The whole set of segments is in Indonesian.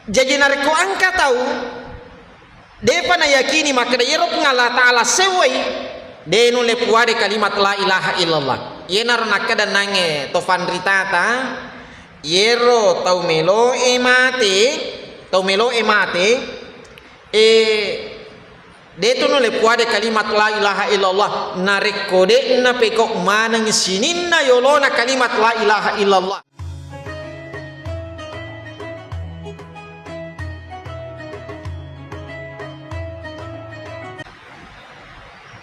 Jadi nareko angka tahu depa na yakini maka yerop ngala taala sewai de no le puade kalimat la ilaha illallah yenar nakada nange to fandritata yero tau melo emate de to no le puade kalimat la ilaha illallah nareko de na peko manang sininna yolona kalimat la ilaha illallah.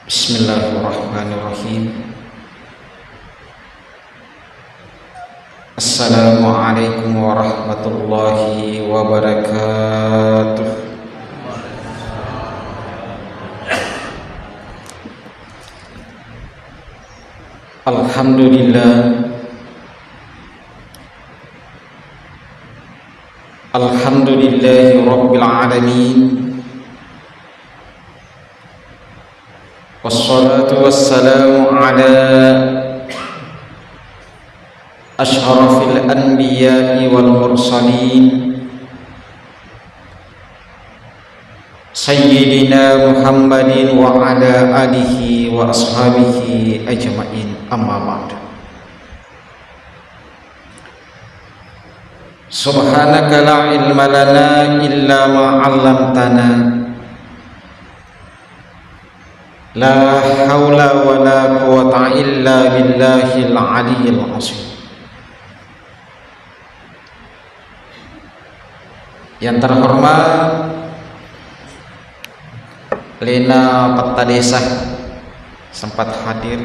Bismillahirrahmanirrahim. Assalamualaikum warahmatullahi wabarakatuh. Alhamdulillah. Alhamdulillahi rabbil alamin. Wassalatu wassalamu ala ashrafil anbiya'i wal mursalin Sayyidina Muhammadin wa ala alihi wa ashabihi ajma'in, amma ba'd. Subhanaka la ilma lana illa ma 'allamtana, la haula wa la quwata illa billahil aliyyil azim. Yang terhormat Lena Peta Desa sempat hadir.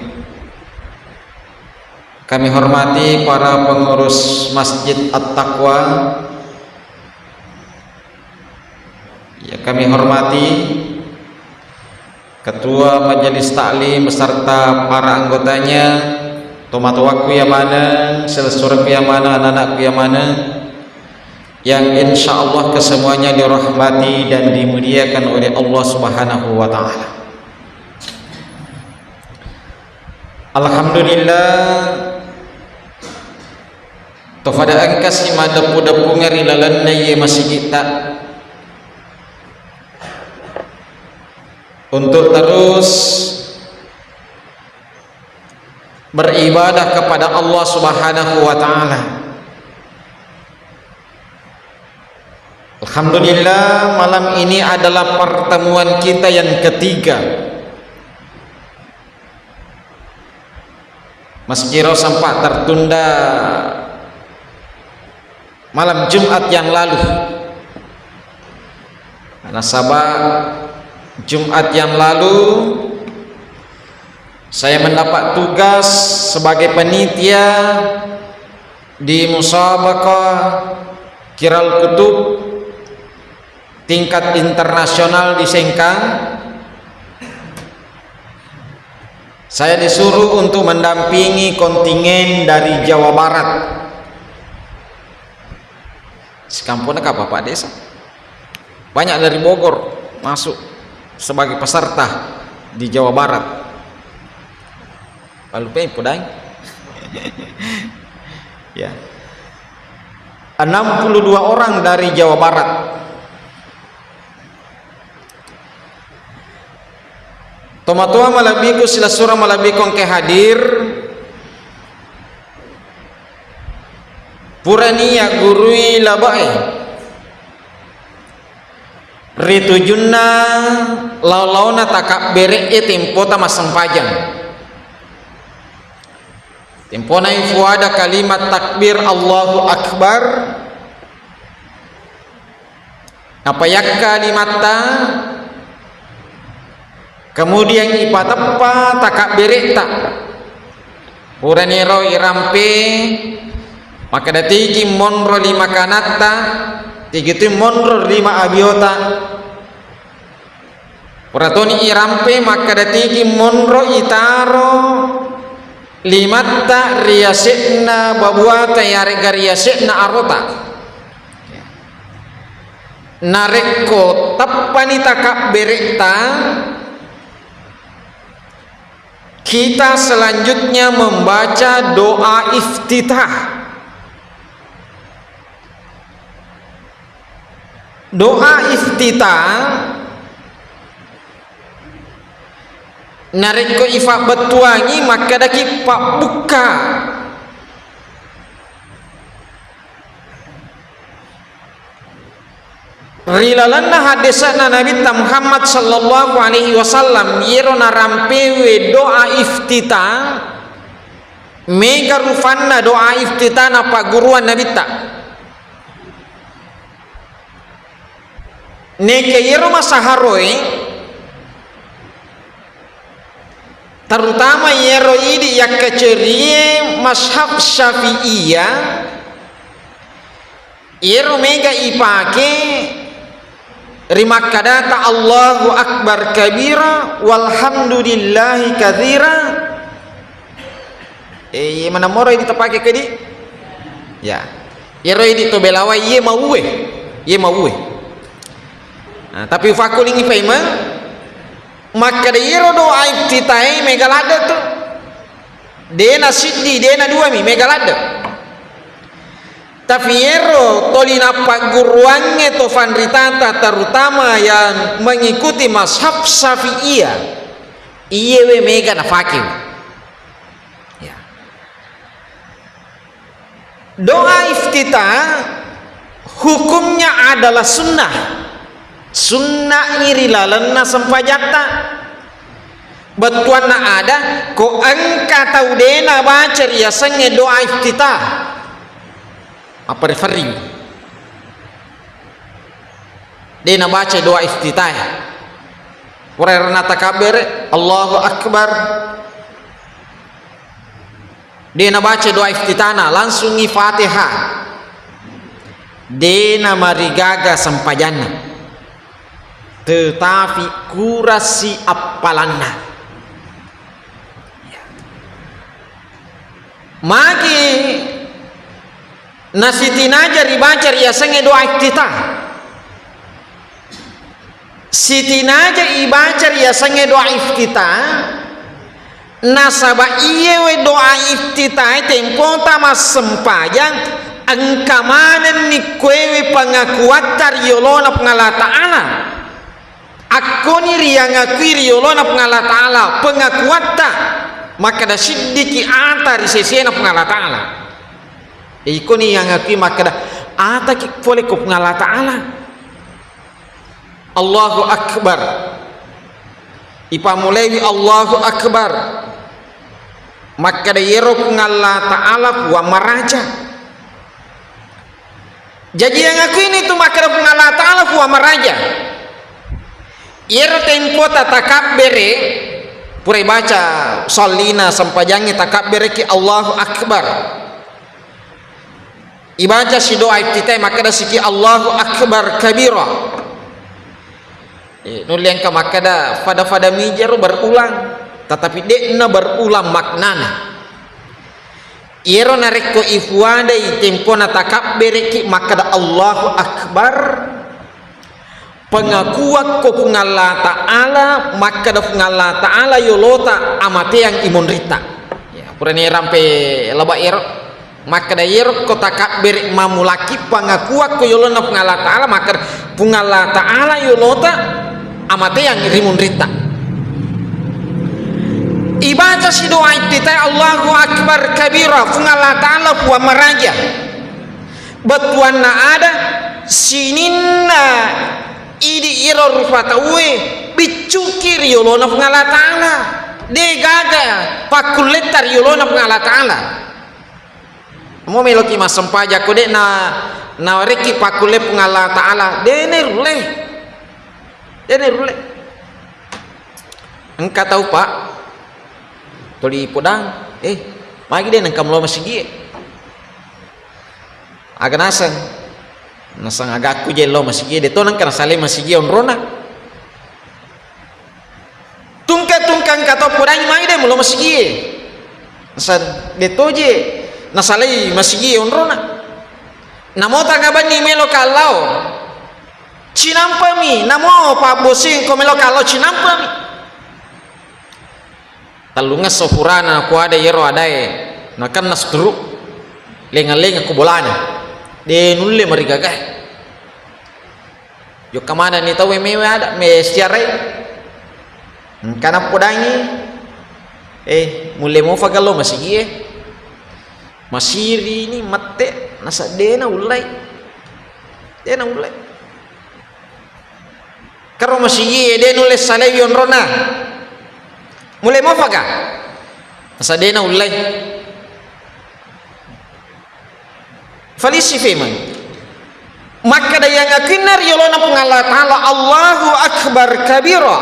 Kami hormati para pengurus Masjid At-Taqwa. Ya, kami hormati Ketua Majelis Taklim beserta para anggotanya, tomatowaku yang mana, selesuraku yang mana, anak-anakku yang mana, yang insya Allah kesemuanya dirahmati dan dimuliakan oleh Allah Subhanahu wa Ta'ala. Alhamdulillah, tofada angkas ima depu-depu ngari lalanna ye masih kita untuk terus beribadah kepada Allah Subhanahu wa Ta'ala. Alhamdulillah, malam ini adalah pertemuan kita yang ketiga. Meskipun sempat tertunda malam Jumat yang lalu, karena sabab Jumat yang lalu saya mendapat tugas sebagai panitia di musabaqah Qiral Kutub tingkat internasional di Sengkang. Saya disuruh untuk mendampingi kontingen dari Jawa Barat. Sekampungnya apa Pak Desa? Banyak dari Bogor masuk sebagai peserta di Jawa Barat. Lalu pudang ya, 62 orang dari Jawa Barat. Tomatua malabiku sila surah malabikong ke hadir purania gurui labai ritujunna law-lawna takak bere tempo tamasang pajang tempo na ifuada kalimat takbir Allahu Akbar apa yak kalimata kemudian ipatepa takak bere tak puranero irampe maka datigi monro lima kanata tigitu monro lima abiota puratoni irampe maka datigi monro itaro limatta riyasikna babuata yarega riyasikna arota nareko tappani takak berekta. Kita selanjutnya membaca doa iftitah. doa iftitah nareko ifa betuangi maka daki pak buka rilalanna hadisana Nabi Muhammad sallallahu alaihi wasallam yero narampewe doa iftitah mega rufanna doa iftitah na pak guruan Nabi ta neke yero masaharoi terutama yero ini yang kecerie mashab syafi'iyah yero mega ipake rimakadata Allahu akbar kabira walhamdulillahi katsira mana moro ini terpakai ke di ya yero ini to belawa ye mauwe nah, tapi fakuling ipaima maka yero doa iftitah megalada tuh dena siddi dena dua mi megalada tapi yero tolina pak guruannya to fanritata terutama yang mengikuti mazhab syafi'iyah iyewe mega na fakir ya. Doa iftitah hukumnya adalah sunnah irilalanna sempajata betuanna ada ko engka tau dena baca riasannya doa iftitah apa referi dena baca doa iftitah warna takabir Allahu akbar dena baca doa iftitahna langsung Fatihah dena marigaga sempajana tetapi kurasi apalanna magi nasitinaja ribaca riasannya doa iftitah sitinaja ibaca riasannya doa iftitah nasaba iyewe doa iftitah tempota mas sempajang angkamanan ni kwewe pangakuatar yolona pengala ta'ala aku ni riang akui riolona pengala ta'ala pengakuata maka da siddiki ata risesena pengala ta'ala iko ni yang akui maka da ata ki boleh ko pengala ta'ala Allahu akbar ipamulewi Allahu akbar maka da yero pengala ta'ala wa maraja jadi yang akui ini tu maka da pengala ta'ala wa maraja yer tempo tatakabbere pura baca sallina sampajangi takabbere ki Allahu akbar ibaca si doa iftitah maka da siki Allahu akbar kabira nulian ka maka da fada mijar berulang tetapi dekna berulang maknana yer nareko ifwada tempo na takabbere ki maka da Allahu akbar pengakuan ko pengala ta'ala maka da pengala ta'ala yolota amate yang imun rita ya purani rampe labair maka da yer ko takabir mamulaki pengakuan ko yolona pengala ta'ala maka pengala ta'ala yolota amate yang imun rita ibaca si doa iftitah Allahu akbar kabira pengala ta'ala puwa maraja betuanna ada sininna idi iro rufatawe bicukir yolona pengala ta'ala de gaga pakuletar yolona pengala ta'ala mo meloki masempaja ko de na reki pakule pengala ta'ala dene rule engka tahu pak toli podang magi de nangkam lo masigi aga nasang agaku jelo masigi de tonan kana sale masigi onrona tungkang kato podang magi de mulo masigi nasa de toje nasale masigi onrona namota ngabani melo kalau cinampami namo pa bosing ko melo kalau cinampami talunga sofurana ko ada yero adae nakan nasdru lenga-lenga ko bolana de nulle marigagah yo kamana ni tahu mewe ada me siarai kana podangi mulai mau fagalo masiri ni mate nasa dena ulai karo masigi dena ulai salai yon rona mulai mau faga nasa dena ulai falisi feman maka da yang akinar yolona pengala ta'ala Allahu akbar kabira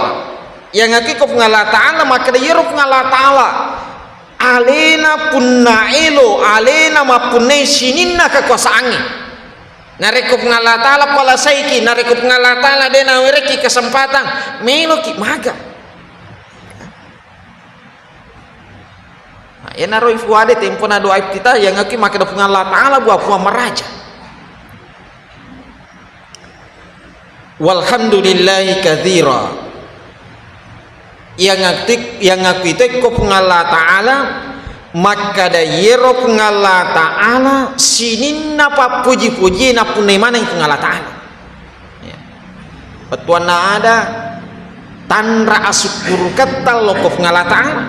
yang aki ko pengala ta'ala maka da yero pengala ta'ala alena punnailo alena mapunai sininna kekuasaannya nareko pengala ta'ala pala saiki nareko pengala ta'ala dena wereki kesempatan meloki maga ya naro ifuade tempo na doa kita yang aki maka da pengala ta'ala buah puah meraja walhamdulillahi katsira yang aku itu ko pengala ta'ala maka da yero pengala ta'ala sinin napa puji-puji na punai mana yang pengala ta'ala ya. Betuan na ada tanra asyukur kata lo ko pengala ta'ala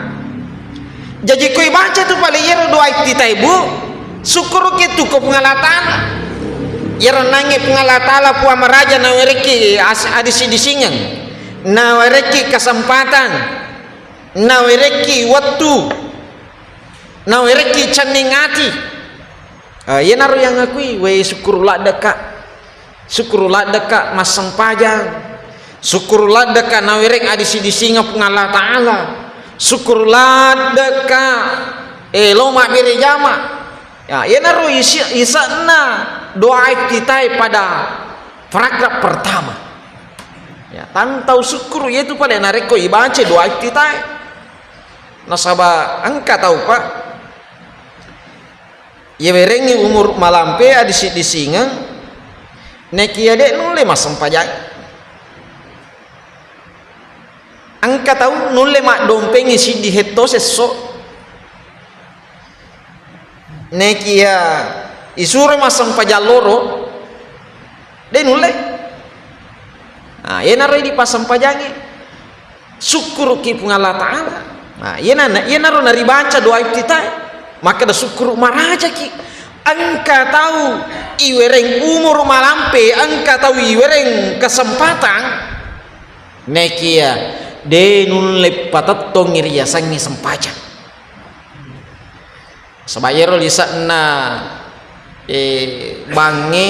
jadi koi baca tu pale yero doa kita ibu syukur gitu ko pengala ta'ala yero nangi pengala ta'ala puah meraja na wereki adisi disingan na wereki kesempatan na wereki waktu na wereki caningati ya naru yang akui we syukurullah deka masang pajang syukurullah deka na werek adisi disinga pengala ta'ala syukurullah deka loma beri jama ya naru isa na doa kita pada paragraf pertama ya tantau syukur yaitu pada nareko ibace doa kita nasaba angka tahu pak ya berengi umur malampe adisi disinga neki ade nulle masam pajak angka tahu nulle mak dompengi si di heto seso neki ya isure masam pajak loro de nulle nah ya naro di pasam pajangi syukur ki pengala ta'ala nah ya naro nari baca doa kita maka da syukur maraja ki angka tahu iwereng umur malampe angka tahu iwereng kesempatan nekia de nulle patatto ngiriya sangi sempaja sabayero lisana bange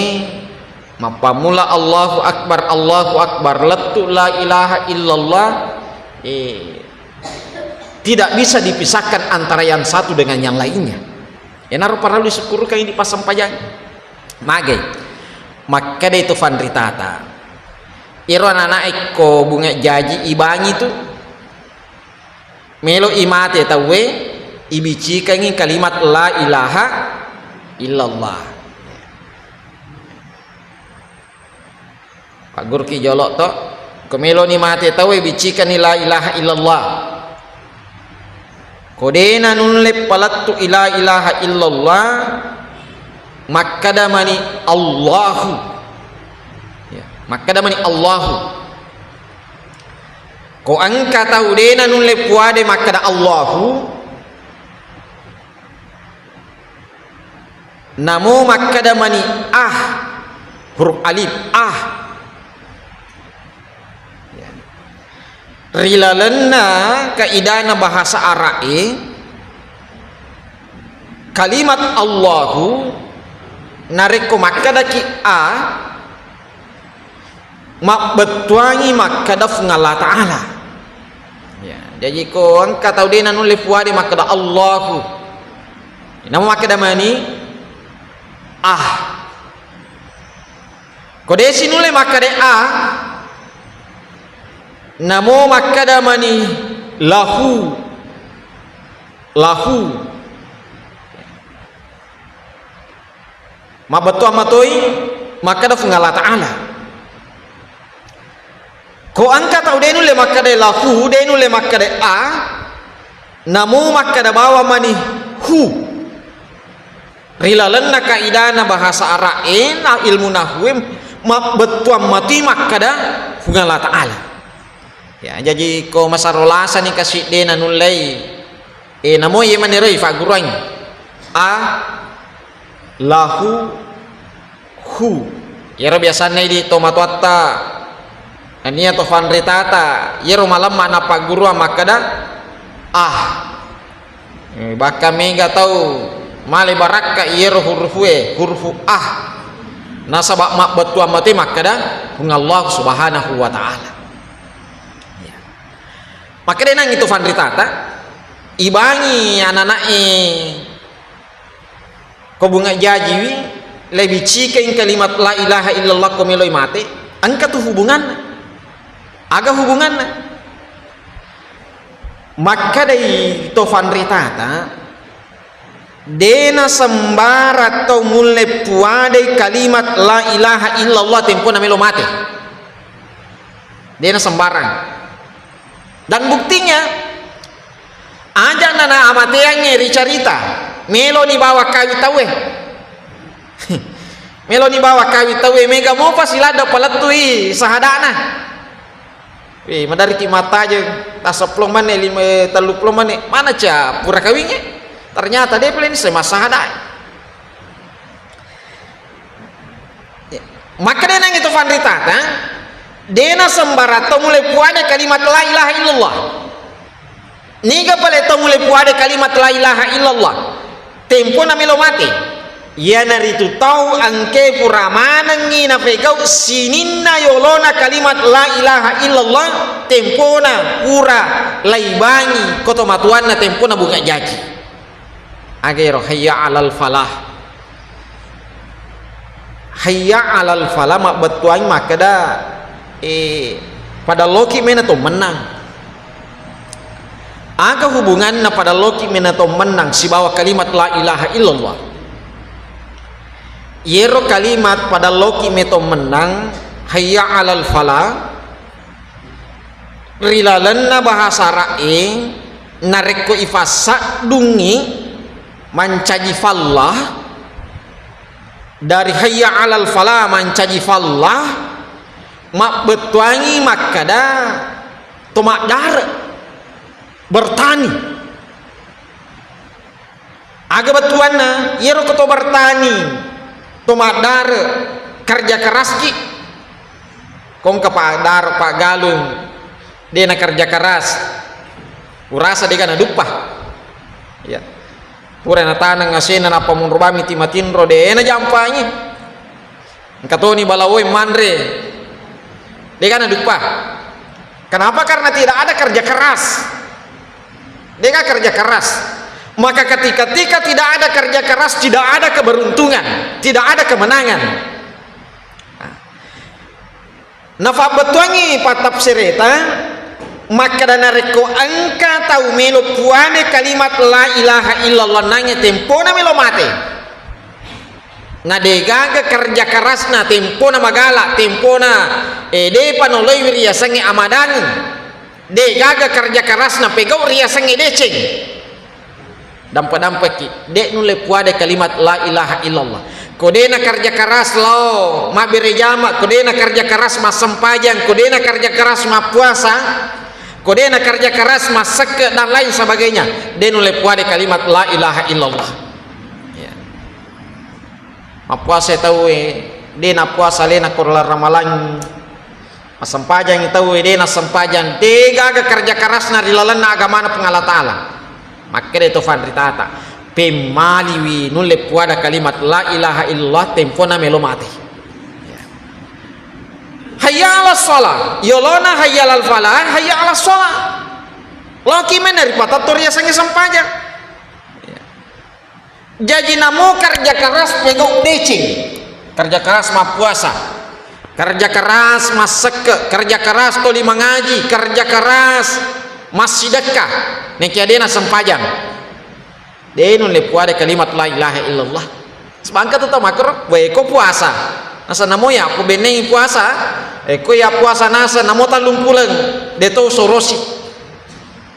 mapamula Allahu akbar letu la ilaha illallah tidak bisa dipisahkan antara yang satu dengan yang lainnya ya naruh para disyukur kayak ini pasang pajang mage maka itu vandritata iro anak eko bunga jaji ibangi itu melo imate tawe ibici kayak kalimat la ilaha illallah Pak Gurki jolok to kemelo ni mate tawe bicikan la ilaha illallah kodena nunle palattu ila ilaha illallah makadamani Allahu ya makadamani Allahu ko angka tahu dena nunle puade makada Allahu namo makadamani huruf alif rilalena kaidana bahasa Arae kalimat Allahu nareko makadaki mak betuangi makada ngala ta'ala ya jadi ko angka tau dena nulis puade makada Allahu nama makada mani kodesi nulis makada namo makadamani lahu mabatu amatoi makada ngala ta'ala ko angka tau denu le makada lahu denu le makada namo makada bawa mani hu rilalanna kaidana bahasa Arae na ilmu nahwu betuam mati makada hunga Allah Ta'ala. Ya, jadi ko masarolasa ni kasih dena nulai namo ye maniroi fa guruan lahu hu yero biasanya di tomatuata ania to fanritata yero malam mana pa guru makada baka mega tahu male baraka yero hurfu nasabak mak betua mati makada Allah Subhanahu wa Ta'ala. Maka dia nang itu fanritata ibangi anak-anak ko bunga jaji lebih cikain kalimat la ilaha illallah ko meloi mate angka tu hubungan aga hubungan maka dari to fanritata dena sembara atau mulai puade kalimat la ilaha illallah tempo na melo mate dena sembarang. Dan buktinya aja nana amate yang ngeri cerita melo ni bawa kawi tawe melo ni bawa kawi tawe mega mau pasilada palatui sahadana madari ki mata aja tasoplong mana 5 30 mana ca pura kawinnya ternyata dia pelin sama sahada. Maka dia nang itu fanritata dena sembarato mulai puade kalimat la ilaha illallah niga pale to mulai puade kalimat la ilaha illallah tempo na melo mate ya naritu tau angke puramana ngina pegau sininna yolona kalimat la ilaha illallah tempo na pura laibangi koto matuan na tempo na bunga jaji agero hayya alal falah mak betuan makada pada loki mena to menang aga hubungan na pada loki mena to menang si bawa kalimat la ilaha illallah yero kalimat pada loki meto menang hayya alal falah rilalanna bahasa raing nareko ifasa dungi mancaji fallah dari hayya alal falah mancaji fallah mak betuangi makada tomak dar bertani aga betuana yero keto bertani tomak dar kerja keras ki kong ke pak dar pak galung dia na kerja keras urasa dia kana dupah ya pura na tanang ngasena na pamunrubami timatinro de na jampanya katoni balawoi manre dia kan dupah. Kenapa? Karena tidak ada kerja keras. Dia kan kerja keras. Maka ketika tidak ada kerja keras, tidak ada keberuntungan, tidak ada kemenangan. Nafa betuangi patap sereta maka dana reko angka tau melo puane kalimat la ilaha illallah nanya tempona melo mate. Ngadegaga kerja keras na tempona magala tempona de panoloy riasangi amadan degaga kerja keras na pegau riasangi deceng dampa-dampa de nule puade kalimat la ilaha illallah kodena kerja keras lo ma berejama kodena kerja keras ma sempajang kodena kerja keras ma puasa kodena kerja keras ma seke dan lain sebagainya de nule puade kalimat la ilaha illallah. Puasa tahu dia na puasa lena korla ramalan masampajan tahu dia na sampajan tiga ga kerja keras na dilalan na agama na pengala taala maka itu fanritata pemaliwi nulle puada kalimat la ilaha illallah tempo na melo mati hayya ala shalah yolona hayya al falah hayya ala shalah loki men dari patatoria sange sampajan. Jadi namo kerja keras pegok decing kerja keras ma puasa kerja keras mas seke kerja keras toli mengaji kerja keras mas sedekah neki adena sempajang denun le puade kalimat la ilaha illallah sebangka tu makro we ko puasa nasa namo ya aku beneng puasa ko ya puasa nasa namo talung pulang deto sorosi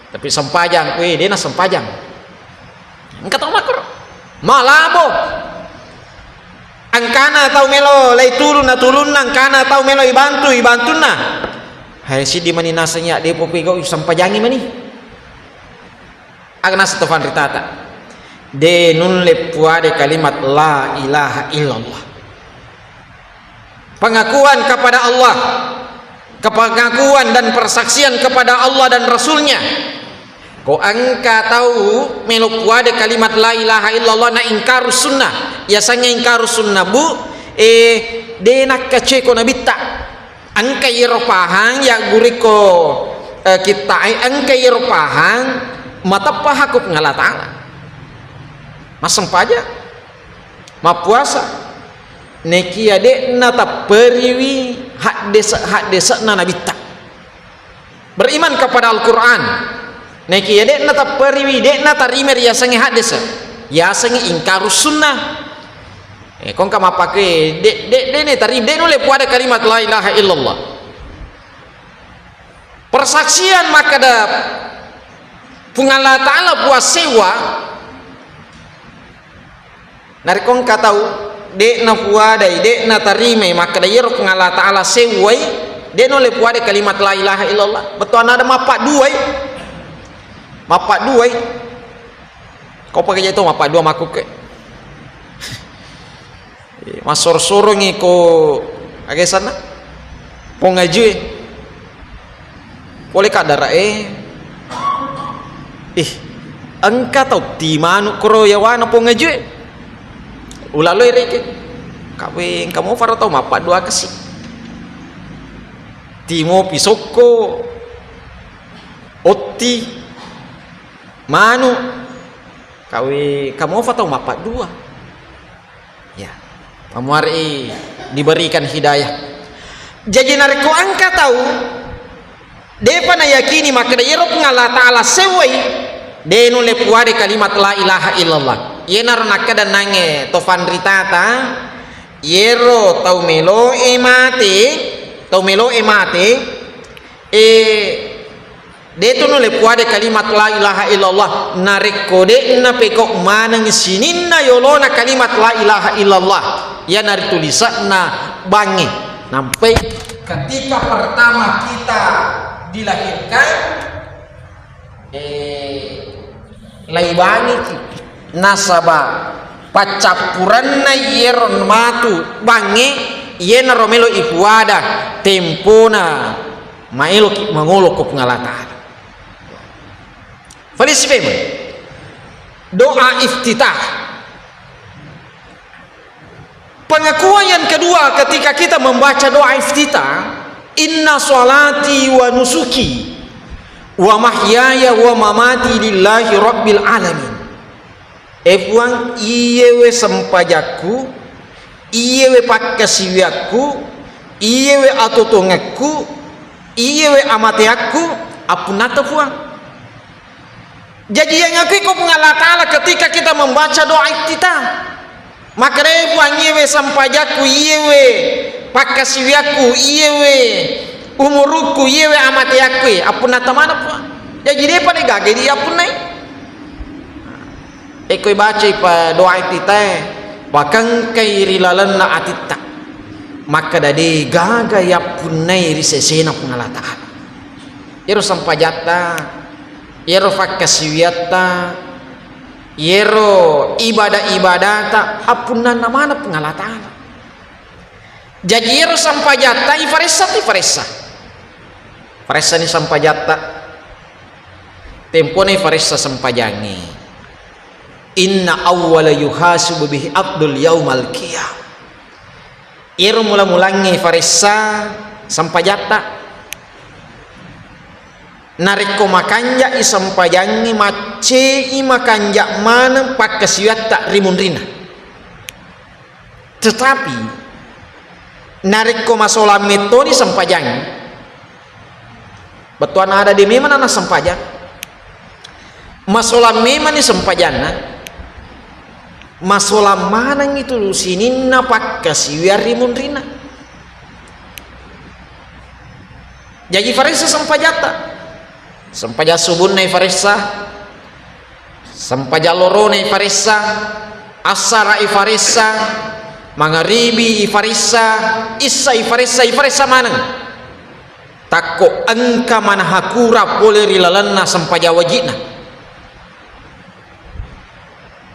tapi sempajang we dena sempajang engka to makro malabo angkana tau melo lay tulun angkana tau melo ibantu na hai si di mani nasanya de popego sampajangi mani agna stofan ritata de nun le puade kalimat la ilaha illallah, pengakuan kepada Allah, pengakuan dan persaksian kepada Allah dan Rasulnya. Ko angka tahu melo puade kalimat la ilaha illallah na ingkarus sunnah, biasanya ingkarus sunnah bu de nak keceko nabitta angka yeropahang ya guriko kita angka yeropahang mata pahakuk ngala ta'ala masang paja ma puasa neki ade nata periwi hak desa na nabitta beriman kepada Al-Qur'an neki ade nata periwi de nata rimer ya sange hak desa ya sange ingkarus sunnah kong kama pakai de ne tarib de nule puada kalimat la ilaha illallah persaksian maka da pungala ta'ala puas sewa nari kong katau de na puada de na tarime maka da yero pungala ta'ala sewai de nule puada kalimat la ilaha illallah betul ada mapak duai kau pakai itu mapak dua makuk ke masor-sorong ko agak sana pongaju boleh kadara angka tau di manu kroyawana pongaju ulalo reke kawin kamu faro tau mapa dua kasih timo pisoko oti manu kawin kamu faro tau mapa dua ya Pamwari diberikan hidayah. Jadi nariko angka tahu depa na yakini maka yero ngala ta'ala sewai de nule puade kalimat la ilaha illallah yenar nakada nange tofan ritata yero tau melo emate de tu nule puade kalimat la ilaha illallah nariko de na pekok manang sininna yolona kalimat la ilaha illallah ya nari tulisan na bangi sampai ketika pertama kita dilahirkan laibangi nasaba pacapuran na yeron matu bangi yena romelo ipuada tempona maelo mangolo ko pengalatan Falisifem doa iftitah. Pengakuan yang kedua ketika kita membaca doa iftitah, inna salati wa nusuki wa mahyaya wa mamati lillahi rabbil alamin. Epuang iyewe sempajaku, iyewe pakkasiwiaku, iyewe atotongaku, iyewe amateaku, apunata puang. Jadi yang aku ikut mengalah ta'ala ketika kita membaca doa iftitah. Maka rebuang iyewe sampajaku, iyewe pakkasiwiaku, iyewe umuruku, iyewe amateaku, apunata mana puang. Jadi dia pada gage dia pun naik. Ekoi baca pa doa iftitah, bahkan kairilalan na atitta. Maka dari gaga ya pun naik risesena pengalah ta'ala. Yero sampajata, yero fakkasiwiata, yero ibadah-ibadata, apunan namana pengalah ta'ala. Jadi yero sampajata ifaresa ni sampajata tempone farissa sampajangi inna awwala yuhasibu bihi abdul yaumal qiyam. Yero mula-mulangi farissa sampajata nariko makanja isampajangi mace makanja mana pakkasiwiata rimun rina. Tetapi nariko masola metode sampajangi betuan ada di memang anak sampajang masola memang ni sampajana masola mana itu sininna pakkasiwiar rimun rina. Jadi farissa sampajata sampaja subun na ifarissa, sampaja loro na ifarissa, asara ifarissa, mangaribi ifarisa ifarisa mana takko angka mana hakura boleh rilalanna sampaja wajibna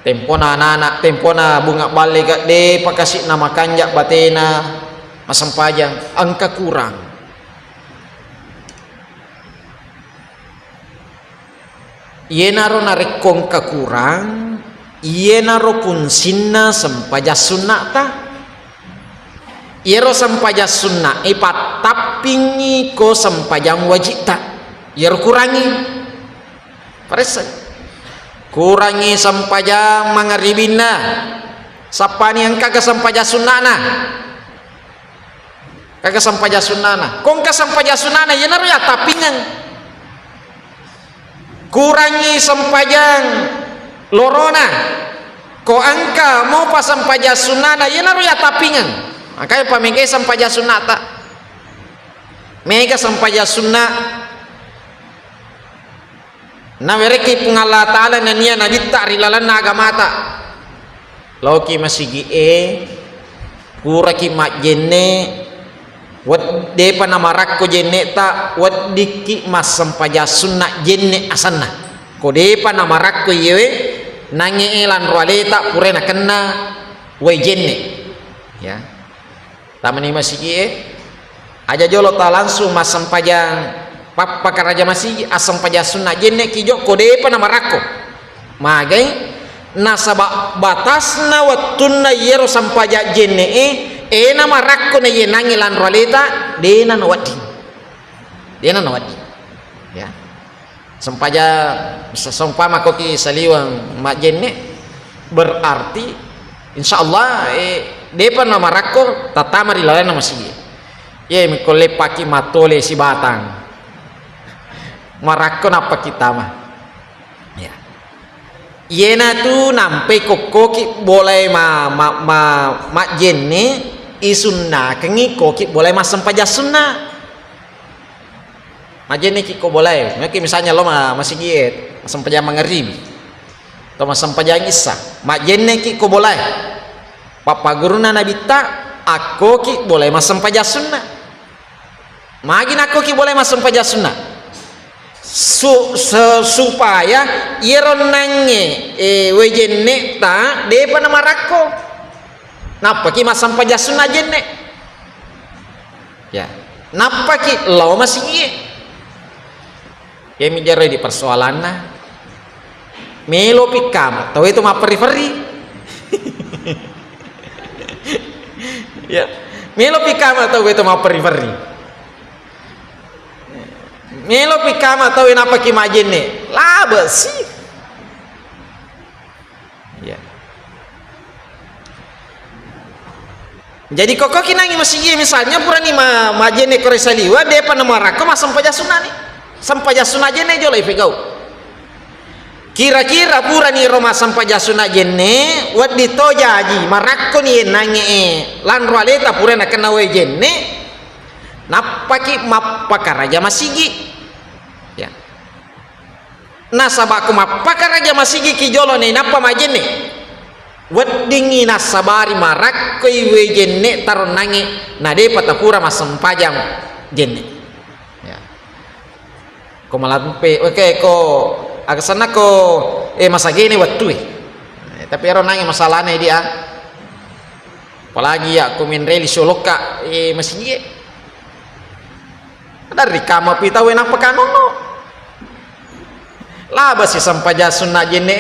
tempona anak tempona bunga balik de pakasih nama kanjak batena masampajang angka kurang yenaro narekong kakurang yenaro pun sinna sampaja sunnata yero sampaja sunna ipat tapingi ko sampajang wajib tak yero kurangi paresa kurangi sampajang mangaribina sapani yang kagak sampaja sunnana kagak sampaja sunnana kong ka sampaja sunnana yenaro ya tapingan kurangi sampajang lorona ko angka mau pas sampaja sunnana yenaru ya tapingan makanya pamengke sampaja sunnata mega sampaja sunna na wereki pungalla taala nania nabi ta'rilalan agamata loki masigi kuraki mak jenne wat depa nama rakko jenne ta wat diki mas sampaja sunna jenne asanna ko depa nama rakko yewe nange elan roaleta purena kena way jenne ya tamani masigi aja jolo ta langsung mas sampaja pakar aja masigi asampaja sunna jenne kijo ko depa nama rakko magai nasaba batasna wattunna yero sampaja jenne nama rakko na yenangi lan roleta dena nawadi ya sampaja seumpama koki saliwang majenne berarti insyaallah depa nama rakko tatamari lalana masih ye mikole paki matole si batang marakko napa kita mah ya yena tu nampe koki boleh ma jenne isunna kengi koki boleh mas sampaja sunna majene ki ko boleh maki misalnya lo masih giat sampaja mangaribi atau mas sampaja isa majene ki ko boleh papa guruna nabi ta aku ki boleh mas sampaja sunna magin aku ki boleh mas sampaja sunna supaya iron nange wejenne ta depa nama rakko napa ki mas sampaja sunna jenne ya napa ki lo masih iya ya mijare di persoalan na melo pikam tahu itu ma periferi ya melo pikam tahu itu ma periferi melo pikam tahu napa ki majenne lah besi ya jadi koko kinangi masih iya misalnya purani majene koresaliwa depa nama rakko mas sampaja sunna nih sampaja sunna jenne jolai pegau kira-kira purani roma sampaja sunna jenne wat ditojaji marakko ni nange lan roaleta purana kena we jenne napaki mapakaraja masigi ya nasabaku mapakaraja masigi ki jolo ni napa majenne weddingi nasabari marak koi we jenne taron nangi nade patapura masampajang jenne ya ko malampe oke ko agasana ko masagene wattu tapi ero nangi masalahnya dia apalagi ya ko minreli soloka masih dari kama pita we napa kanono laba si sampaja sunna jenne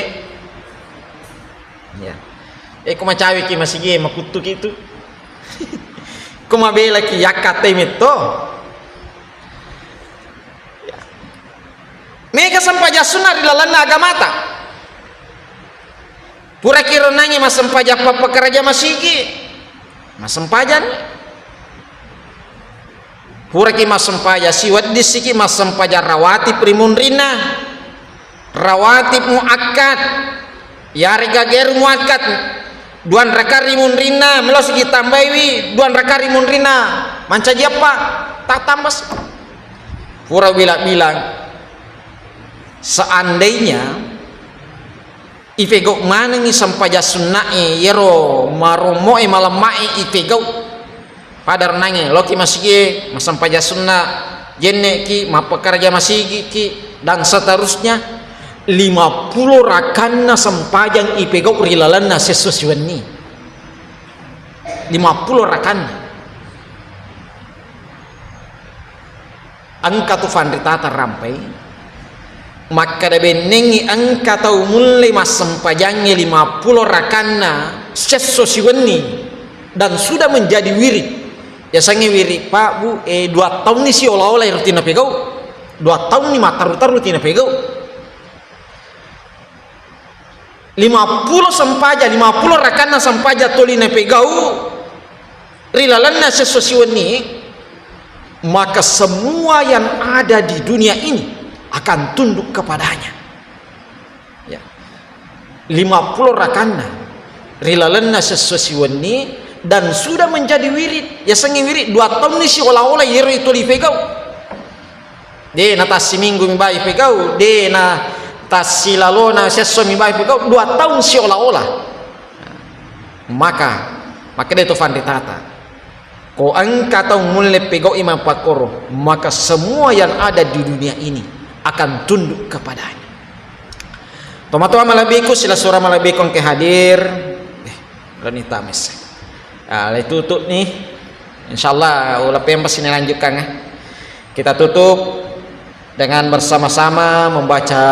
ya kuma cawe ki masigi makutu gitu kuma bela ki yakate mito ya. Mega sampaja sunna rilalana agamata pura kira nangi mas sampaja papa keraja masigi mas sampajan pura ki mas sampaja siwat disiki mas sampaja rawati primun rina rawati muakkad ya regager muakkad duan rakari mun rina melos ditambahi duan rakari mun rina manca apa tak tambah pura bilang seandainya ifego manangi sampaja sunnai yero maromo malamai ifego padar nange loki masigi masampaja sunna jenne ki mapekerja masigi ki dan seterusnya 50 rakanna sampajang ifego rilalanna sesusiwenni 50 rakanna angka tu fandritata rampai maka da benengi angka tau mulai masampajangnya 50 rakanna sesusiwenni dan sudah menjadi wirid. Ya sange wirid Pak Bu 2 tahun ni si olah-olah rutina pegau 2 tahun ni mataru-taru rutina pegau 50 sampaja 50 rakanna sampaja tolina pegau rilalanna sesusiwenni, maka semua yang ada di dunia ini akan tunduk kepadanya. Ya. 50 rakanna rilalanna sesusiwenni dan sudah menjadi wirid. Ya sangi wirid 2 tahun ni si olah-olah yero itu li pegau. De na tas minggu mi bai pegau, de na tas silalona sesso mi bai pegau 2 tahun si olah-olah. Maka de to fanditata. Ko angka tau mulai pegau imam pakoro, maka semua yang ada di dunia ini akan tunduk kepadanya. Tomato malabiku sila surah malabikon ke hadir. Lani tamis. Lay tutup nih. Insyaallah ulah pempas ini lanjutkan ya. Kita tutup dengan bersama-sama membaca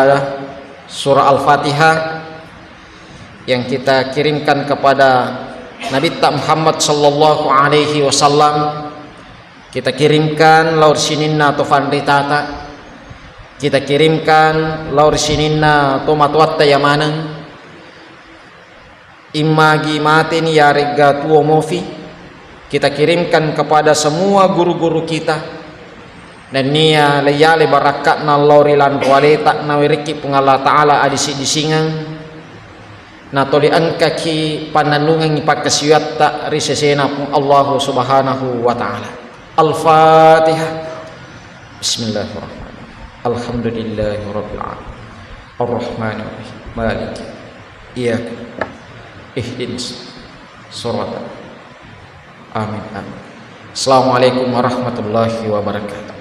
surah Al-Fatihah yang kita kirimkan kepada Nabi Muhammad sallallahu alaihi wasallam. Kita kirimkan laur sininna to fanditata, kita kirimkan laur sininna to matwatta yamanang imagi matin ya rega tuo mofi. Kita kirimkan kepada semua guru-guru kita dan nia layale barakatna lauri lan waleta nawiriki pengala taala adisi disingang natoli angkaki pananungan ipakasiyata risesena pun Allah subhanahu wa ta'ala. Al-Fatihah. Bismillahirrahmanirrahim. Alhamdulillahi rabbil alamin. Ar-Rahmanirrahim. Maliki iyyaka ihdinas siratal. Amin amin. Assalamualaikum warahmatullahi wabarakatuh.